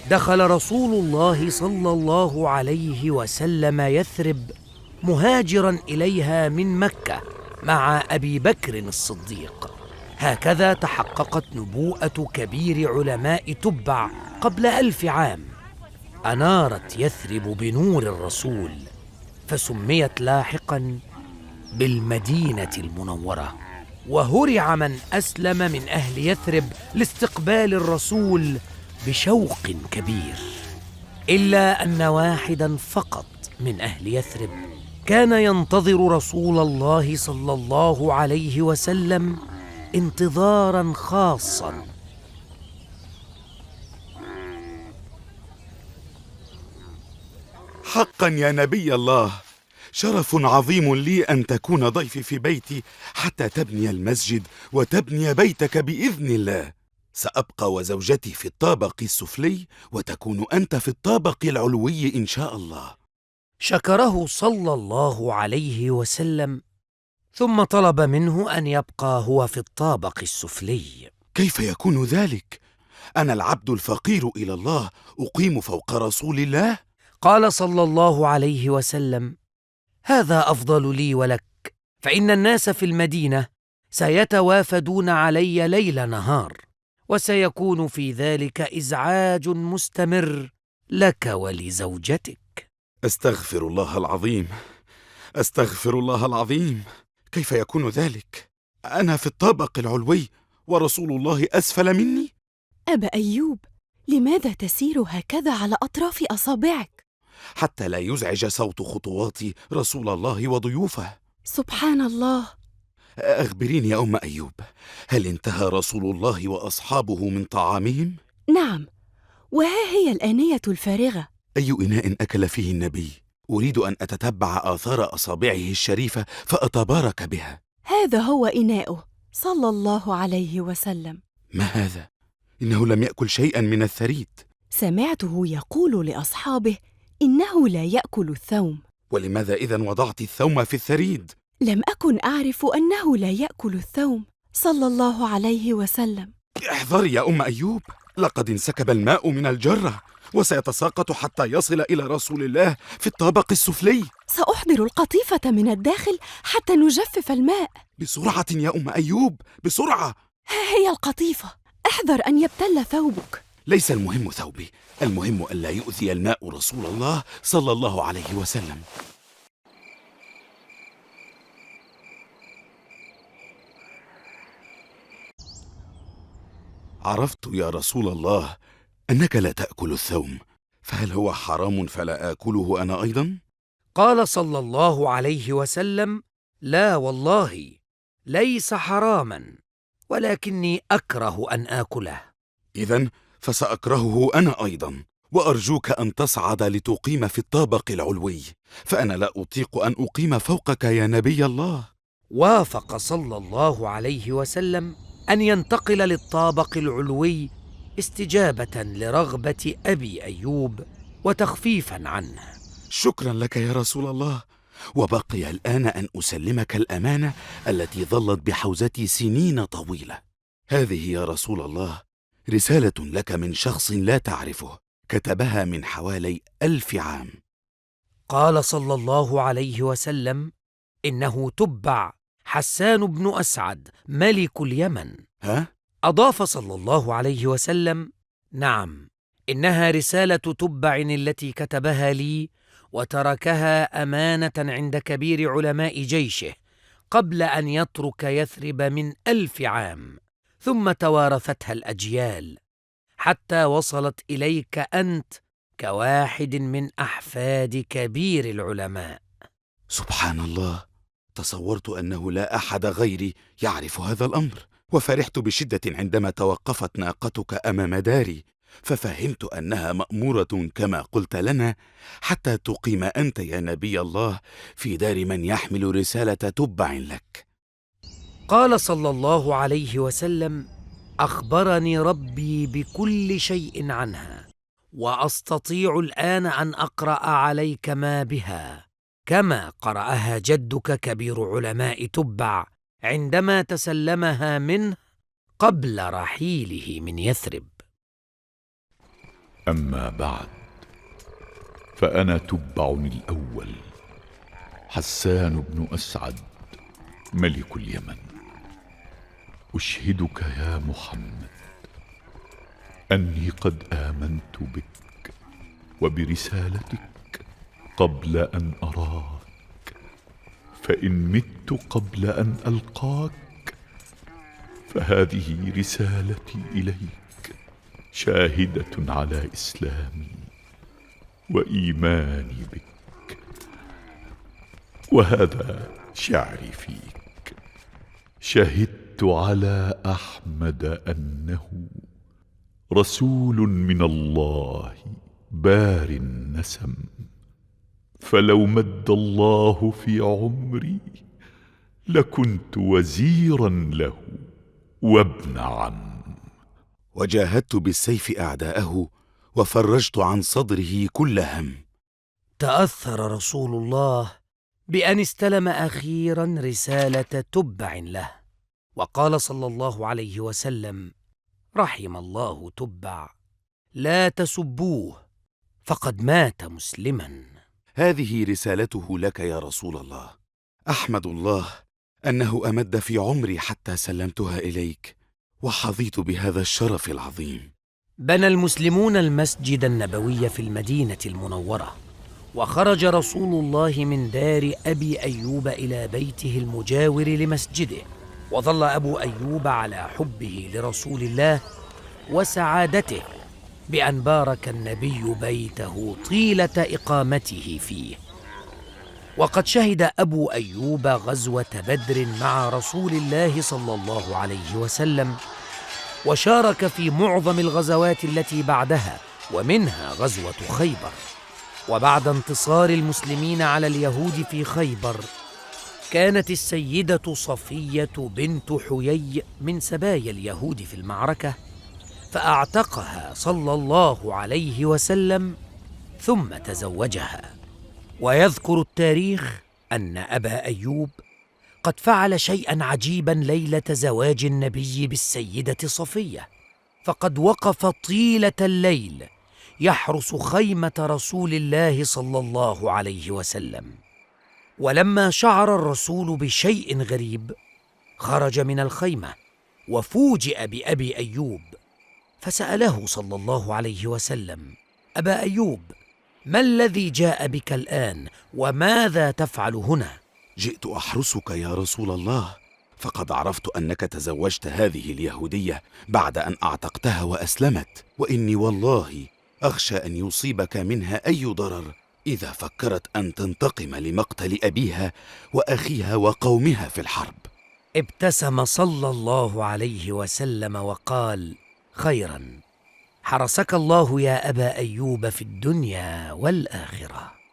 دخل رسول الله صلى الله عليه وسلم يثرب مهاجراً إليها من مكة مع أبي بكر الصديق. هكذا تحققت نبوءة كبير علماء تبع قبل 1000 عام. أنارت يثرب بنور الرسول، فسميت لاحقاً بالمدينة المنورة. وهرع من أسلم من أهل يثرب لاستقبال الرسول بشوق كبير، إلا أن واحداً فقط من أهل يثرب كان ينتظر رسول الله صلى الله عليه وسلم انتظاراً خاصاً. حقا يا نبي الله، شرف عظيم لي أن تكون ضيفي في بيتي حتى تبني المسجد وتبني بيتك بإذن الله. سأبقى وزوجتي في الطابق السفلي، وتكون أنت في الطابق العلوي إن شاء الله. شكره صلى الله عليه وسلم، ثم طلب منه أن يبقى هو في الطابق السفلي. كيف يكون ذلك؟ أنا العبد الفقير إلى الله أقيم فوق رسول الله؟ قال صلى الله عليه وسلم: هذا أفضل لي ولك، فإن الناس في المدينة سيتوافدون علي ليل نهار، وسيكون في ذلك إزعاج مستمر لك ولزوجتك. أستغفر الله العظيم، أستغفر الله العظيم. كيف يكون ذلك؟ أنا في الطابق العلوي ورسول الله أسفل مني؟ أبا أيوب، لماذا تسير هكذا على أطراف أصابعك؟ حتى لا يزعج صوت خطواتي رسول الله وضيوفه. سبحان الله. أخبريني يا أم أيوب، هل انتهى رسول الله وأصحابه من طعامهم؟ نعم، وها هي الآنية الفارغة. أي إناء أكل فيه النبي؟ أريد أن أتتبع آثار أصابعه الشريفة فأتبارك بها. هذا هو إناؤه صلى الله عليه وسلم. ما هذا؟ إنه لم يأكل شيئا من الثريد. سمعته يقول لأصحابه إنه لا يأكل الثوم. ولماذا إذن وضعت الثوم في الثريد؟ لم أكن أعرف أنه لا يأكل الثوم صلى الله عليه وسلم. احذري يا أم أيوب، لقد انسكب الماء من الجرة وسيتساقط حتى يصل إلى رسول الله في الطابق السفلي. سأحضر القطيفة من الداخل حتى نجفف الماء. بسرعة يا أم أيوب، بسرعة. ها هي القطيفة، احذر أن يبتل ثوبك. ليس المهم ثوبي، المهم ألا يؤذي الماء رسول الله صلى الله عليه وسلم. عرفت يا رسول الله أنك لا تأكل الثوم، فهل هو حرام فلا آكله أنا أيضا؟ قال صلى الله عليه وسلم: لا والله، ليس حراما، ولكني أكره أن آكله. إذن فسأكرهه أنا أيضا، وأرجوك أن تصعد لتقيم في الطابق العلوي، فأنا لا أطيق أن أقيم فوقك يا نبي الله. وافق صلى الله عليه وسلم أن ينتقل للطابق العلوي استجابة لرغبة أبي أيوب وتخفيفا عنه. شكرا لك يا رسول الله، وبقي الآن أن أسلمك الأمانة التي ظلت بحوزتي سنين طويلة. هذه يا رسول الله رسالة لك من شخص لا تعرفه، كتبها من حوالي 1000 عام. قال صلى الله عليه وسلم: إنه تبع حسان بن أسعد ملك اليمن. ها؟ أضاف صلى الله عليه وسلم: نعم، إنها رسالة تبع التي كتبها لي، وتركها أمانة عند كبير علماء جيشه قبل أن يترك يثرب من 1000 عام، ثم توارثتها الأجيال حتى وصلت إليك أنت كواحد من أحفاد كبير العلماء. سبحان الله، تصورت أنه لا أحد غيري يعرف هذا الأمر، وفرحت بشدة عندما توقفت ناقتك أمام داري، ففهمت أنها مأمورة كما قلت لنا، حتى تقيم أنت يا نبي الله في دار من يحمل رسالة تبع لك. قال صلى الله عليه وسلم: أخبرني ربي بكل شيء عنها، وأستطيع الآن أن أقرأ عليك ما بها، كما قرأها جدك كبير علماء تبع عندما تسلمها منه قبل رحيله من يثرب. أما بعد، فأنا تبع الأول حسان بن أسعد ملك اليمن. أشهدك يا محمد أني قد آمنت بك وبرسالتك قبل أن أراك، فإن مت قبل أن ألقاك فهذه رسالتي إليك، شاهدة على إسلامي وإيماني بك. وهذا شعري فيك: شهدت على أحمد أنه رسول من الله بار النسم، فلو مد الله في عمري لكنت وزيرا له وابن عم. وجاهدت بالسيف أعداءه وفرجت عن صدره كل هم. تأثر رسول الله بأن استلم أخيرا رسالة تبع له، وقال صلى الله عليه وسلم: رحم الله تبع، لا تسبوه فقد مات مسلما. هذه رسالته لك يا رسول الله. أحمد الله أنه أمد في عمري حتى سلمتها إليك، وحظيت بهذا الشرف العظيم. بنى المسلمون المسجد النبوي في المدينة المنورة، وخرج رسول الله من دار أبي أيوب إلى بيته المجاور لمسجده، وظل أبو أيوب على حبه لرسول الله وسعادته بأن بارك النبي بيته طيلة إقامته فيه. وقد شهد أبو أيوب غزوة بدر مع رسول الله صلى الله عليه وسلم، وشارك في معظم الغزوات التي بعدها، ومنها غزوة خيبر. وبعد انتصار المسلمين على اليهود في خيبر، كانت السيدة صفية بنت حيي من سبايا اليهود في المعركة، فأعتقها صلى الله عليه وسلم ثم تزوجها. ويذكر التاريخ أن أبا أيوب قد فعل شيئا عجيبا ليلة زواج النبي بالسيدة صفية، فقد وقف طيلة الليل يحرس خيمة رسول الله صلى الله عليه وسلم. ولما شعر الرسول بشيء غريب خرج من الخيمة وفوجئ بأبي أيوب، فسأله صلى الله عليه وسلم: أبا أيوب، ما الذي جاء بك الآن وماذا تفعل هنا؟ جئت أحرسك يا رسول الله، فقد عرفت أنك تزوجت هذه اليهودية بعد أن أعتقتها وأسلمت، وإني والله أخشى أن يصيبك منها أي ضرر إذا فكرت أن تنتقم لمقتل أبيها وأخيها وقومها في الحرب. ابتسم صلى الله عليه وسلم وقال: خيرا، حرسك الله يا أبا أيوب في الدنيا والآخرة.